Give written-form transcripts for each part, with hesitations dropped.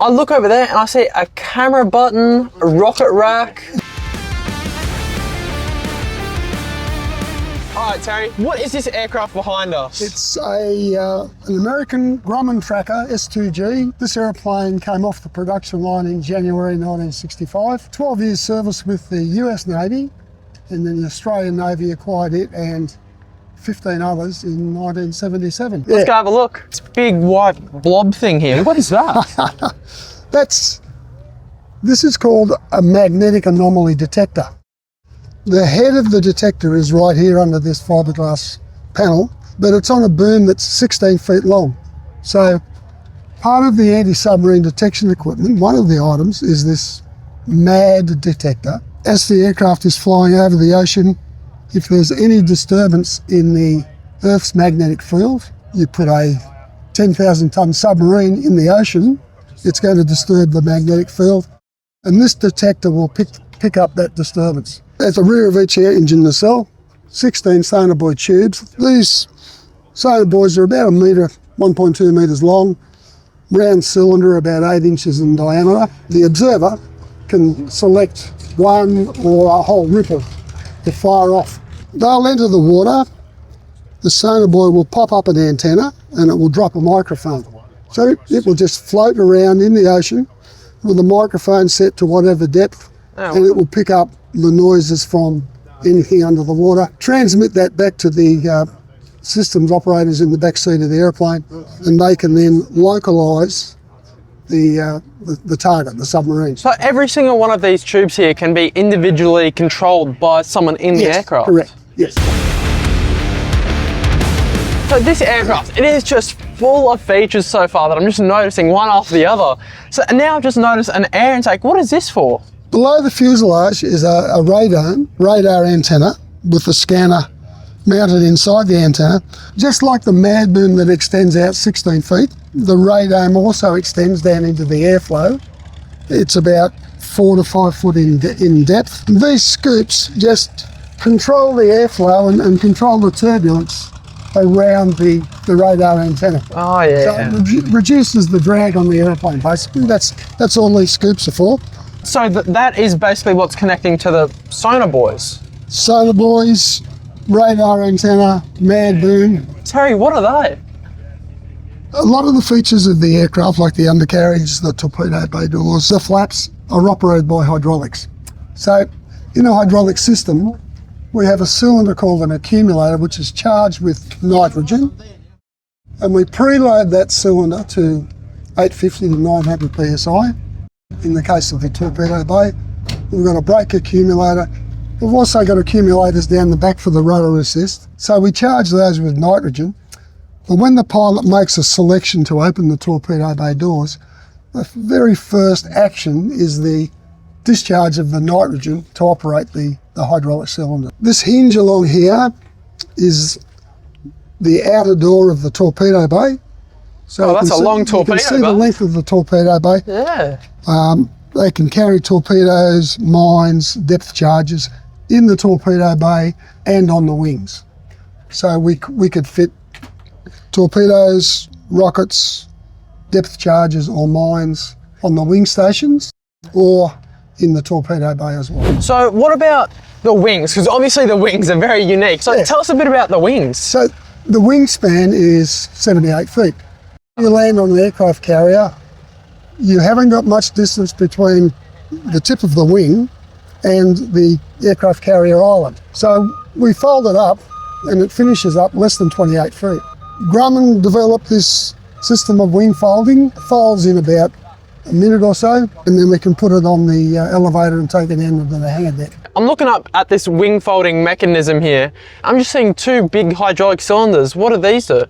I look over there and I see a camera button, a rocket rack. All right, Terry, what is this aircraft behind us? It's an American Grumman Tracker S-2G. This airplane came off the production line in January 1965. 12 years service with the US Navy, and then the Australian Navy acquired it and 15 others in 1977. Let's go have a look. It's a big white blob thing here. What is that? This is called a magnetic anomaly detector. The head of the detector is right here under this fiberglass panel, but it's on a boom that's 16 feet long. So part of the anti-submarine detection equipment, one of the items is this MAD detector. As the aircraft is flying over the ocean, if there's any disturbance in the Earth's magnetic field, you put a 10,000 ton submarine in the ocean, it's going to disturb the magnetic field, and this detector will pick up that disturbance. At the rear of each engine nacelle, 16 sonobuoy tubes. These sonobuoys are about 1.2 metres long, round cylinder about 8 inches in diameter. The observer can select one or a whole ripple to fire off. They'll enter the water, the sonobuoy will pop up an antenna and it will drop a microphone. So it will just float around in the ocean with the microphone set to whatever depth, and it will pick up the noises from anything under the water, transmit that back to the systems operators in the back seat of the airplane, and they can then localise the target, the submarine. So every single one of these tubes here can be individually controlled by someone in the aircraft? Correct, yes. So this aircraft, it is just full of features so far that I'm just noticing one after the other. So now I've just noticed an air intake. What is this for? Below the fuselage is a radar antenna with a scanner mounted inside the antenna. Just like the MAD boom that extends out 16 feet, the radome also extends down into the airflow. It's about 4 to 5 foot in depth. And these scoops just control the airflow and control the turbulence around the radar antenna. Oh yeah. So it reduces the drag on the airplane basically. That's all these scoops are for. So that is basically what's connecting to the sonobuoys? Sonobuoys, radar antenna, MAD boom. Terry, what are they? A lot of the features of the aircraft, like the undercarriage, the torpedo bay doors, the flaps, are operated by hydraulics. So in a hydraulic system, we have a cylinder called an accumulator, which is charged with nitrogen, and we preload that cylinder to 850 to 900 psi. In the case of the torpedo bay, we've got a brake accumulator. We've also got accumulators down the back for the rotor assist. So we charge those with nitrogen. But when the pilot makes a selection to open the torpedo bay doors, the very first action is the discharge of the nitrogen to operate the hydraulic cylinder. This hinge along here is the outer door of the torpedo bay. So that's a long torpedo bay. You can see the length of the torpedo bay. Yeah. They can carry torpedoes, mines, depth charges in the torpedo bay and on the wings. So we could fit torpedoes, rockets, depth charges or mines on the wing stations or in the torpedo bay as well. So what about the wings? Because obviously the wings are very unique. So tell us a bit about the wings. So the wingspan is 78 feet. You land on an aircraft carrier, you haven't got much distance between the tip of the wing and the aircraft carrier island. So we fold it up and it finishes up less than 28 feet. Grumman developed this system of wing folding. It folds in about a minute or so, and then we can put it on the elevator and take it into the hangar deck. I'm looking up at this wing folding mechanism here. I'm just seeing two big hydraulic cylinders. What do these do?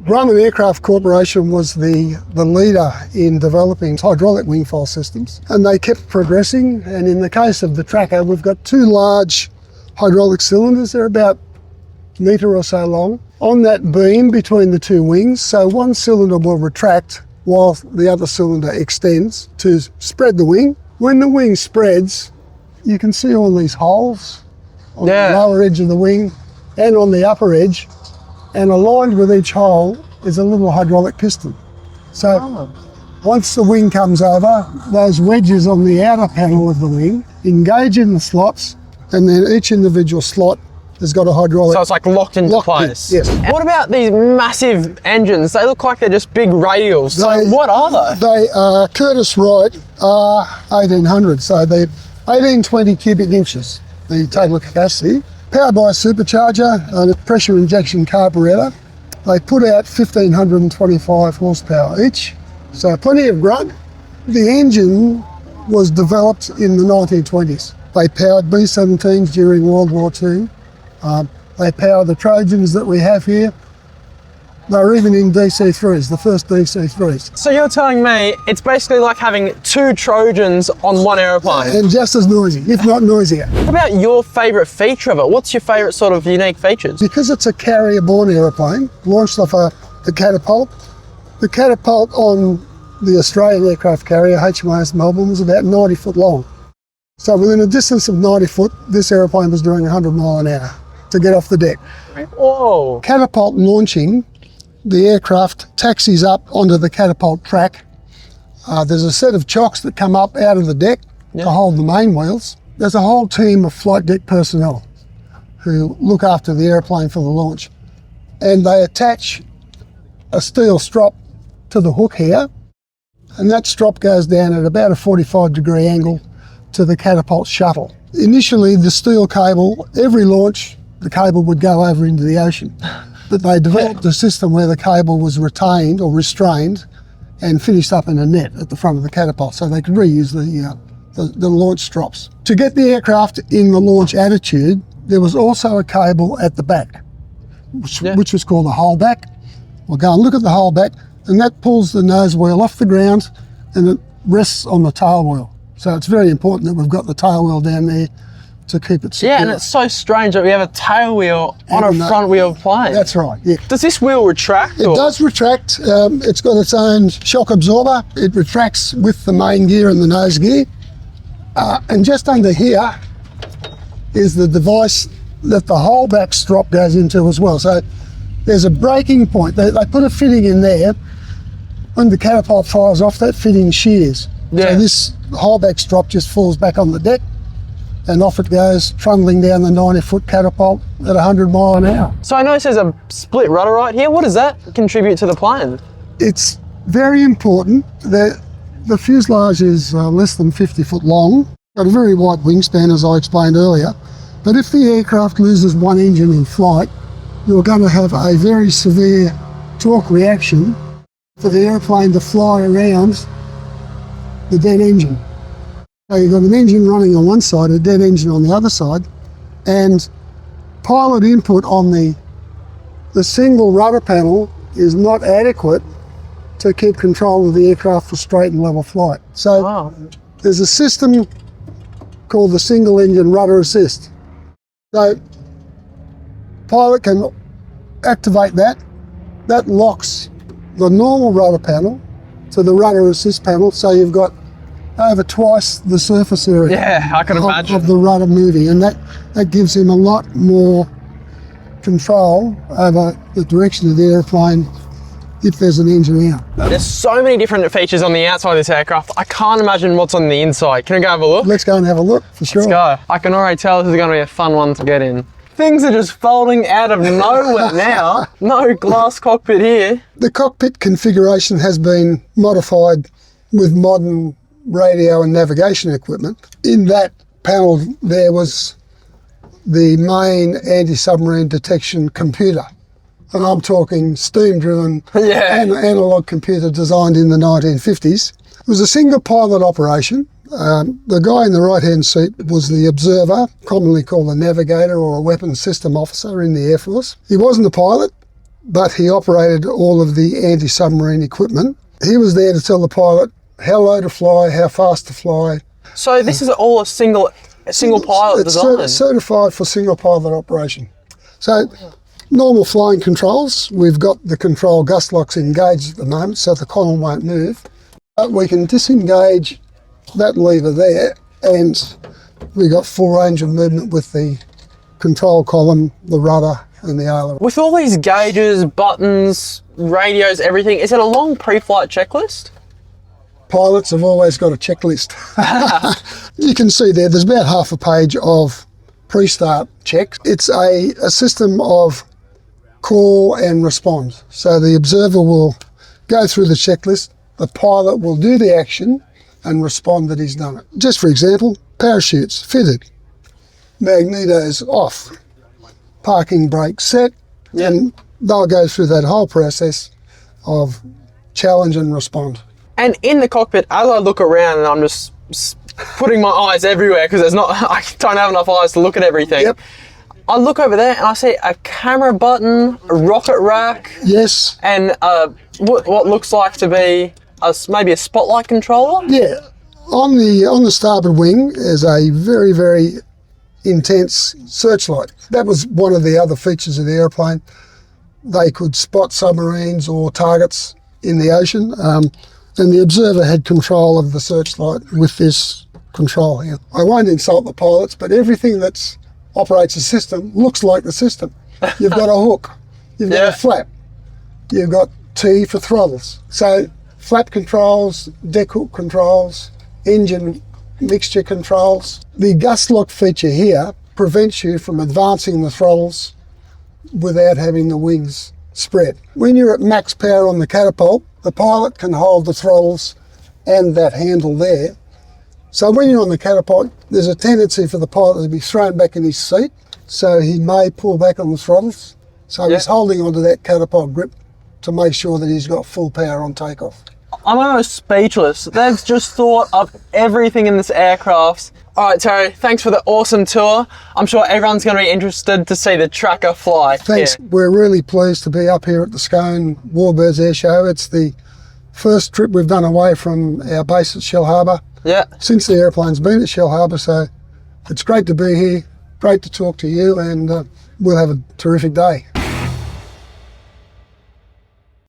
Grumman Aircraft Corporation was the leader in developing hydraulic wingfold systems, and they kept progressing. And in the case of the Tracker, we've got two large hydraulic cylinders. They're about a metre or so long on that beam between the two wings. So one cylinder will retract while the other cylinder extends to spread the wing. When the wing spreads, you can see all these holes on the lower edge of the wing and on the upper edge. And aligned with each hole is a little hydraulic piston. So Once the wing comes over, those wedges on the outer panel of the wing engage in the slots, and then each individual slot has got a hydraulic. So it's like locked into place. Yes. And what about these massive engines? They look like they're just big radials. So what are they? They are Curtiss Wright R1800, so they're 1820 cubic inches, the total capacity. Powered by a supercharger and a pressure injection carburetor. They put out 1,525 horsepower each, so plenty of grunt. The engine was developed in the 1920s. They powered B-17s during World War II. They power the Trojans that we have here. They were even in DC-3s, the first DC-3s. So you're telling me it's basically like having two Trojans on one aeroplane? And just as noisy, if not noisier. What about your favourite feature of it? What's your favourite sort of unique features? Because it's a carrier-borne aeroplane, launched off the Catapult. The Catapult on the Australian aircraft carrier, HMAS Melbourne, was about 90 foot long. So within a distance of 90 foot, this aeroplane was doing 100 mile an hour to get off the deck. Whoa! Catapult launching, the aircraft taxis up onto the Catapult track. There's a set of chocks that come up out of the deck to hold the main wheels. There's a whole team of flight deck personnel who look after the airplane for the launch. And they attach a steel strop to the hook here, and that strop goes down at about a 45-degree angle to the Catapult shuttle. Initially, the steel cable, every launch, the cable would go over into the ocean. But they developed a system where the cable was retained or restrained and finished up in a net at the front of the Catapult, so they could reuse the launch strops. To get the aircraft in the launch attitude, there was also a cable at the back, which was called the hullback. We'll go and look at the hullback, and that pulls the nose wheel off the ground and it rests on the tail wheel. So it's very important that we've got the tail wheel down there to keep it secure. Yeah, and it's so strange that we have a tail wheel on a front wheel plane. That's right, yeah. Does this wheel retract? It does retract. It's got its own shock absorber. It retracts with the main gear and the nose gear. And just under here is the device that the whole back strop goes into as well. So there's a breaking point. They put a fitting in there. When the Catapult fires off, that fitting shears. Yeah. So this whole back strop just falls back on the deck, and off it goes, trundling down the 90-foot Catapult at 100 mile an hour. So I notice there's a split rudder right here. What does that contribute to the plane? It's very important. The fuselage is less than 50 foot long, got a very wide wingspan, as I explained earlier. But if the aircraft loses one engine in flight, you're going to have a very severe torque reaction for the airplane to fly around the dead engine. So you've got an engine running on one side, a dead engine on the other side, and pilot input on the single rudder panel is not adequate to keep control of the aircraft for straight and level flight. So there's a system called the single engine rudder assist. So pilot can activate that. That locks the normal rudder panel to the rudder assist panel, so you've got over twice the surface area. Yeah, I can imagine. Of the rudder moving, and that gives him a lot more control over the direction of the airplane if there's an engine out. There's so many different features on the outside of this aircraft. I can't imagine what's on the inside. Can we go have a look? Let's go and have a look, for sure. Let's go. I can already tell this is going to be a fun one to get in. Things are just folding out of nowhere now. No glass cockpit here. The cockpit configuration has been modified with modern radio and navigation equipment. In that panel there was the main anti-submarine detection computer. And I'm talking steam-driven analog computer designed in the 1950s. It was a single pilot operation. The guy in the right-hand seat was the observer, commonly called a navigator or a weapons system officer in the Air Force. He wasn't a pilot, but he operated all of the anti-submarine equipment. He was there to tell the pilot how low to fly, how fast to fly. So this is all a single pilot design? It's certified for single pilot operation. So normal flying controls, we've got the control gust locks engaged at the moment, so the column won't move. But we can disengage that lever there, and we got full range of movement with the control column, the rudder and the aileron. With all these gauges, buttons, radios, everything, is it a long pre-flight checklist? Pilots have always got a checklist. You can see there's about half a page of pre-start checks. It's a system of call and respond. So the observer will go through the checklist, the pilot will do the action and respond that he's done it. Just for example, parachutes fitted, magnetos off, parking brake set, and they'll go through that whole process of challenge and respond. And in the cockpit, as I look around and I'm just putting my eyes everywhere because I don't have enough eyes to look at everything. Yep. I look over there and I see a camera button, a rocket rack. Yes. And what looks like to be maybe a spotlight controller. Yeah. On the starboard wing is a very, very intense searchlight. That was one of the other features of the airplane. They could spot submarines or targets in the ocean. And the observer had control of the searchlight with this control here. I won't insult the pilots, but everything that operates the system looks like the system. You've got a hook, you've got a flap, you've got T for throttles. So flap controls, deck hook controls, engine mixture controls. The gust lock feature here prevents you from advancing the throttles without having the wings spread. When you're at max power on the Catapult, the pilot can hold the throttles and that handle there. So when you're on the Catapult, there's a tendency for the pilot to be thrown back in his seat, so he may pull back on the throttles. So he's holding onto that Catapult grip to make sure that he's got full power on takeoff. I'm almost speechless. They've just thought of everything in this aircraft. All right, Terry, thanks for the awesome tour. I'm sure everyone's going to be interested to see the Tracker fly. Thanks. Here. We're really pleased to be up here at the Scone Warbirds Airshow. It's the first trip we've done away from our base at Shell Harbour. Yeah. Since the airplane's been at Shell Harbour, so it's great to be here, great to talk to you, and we'll have a terrific day.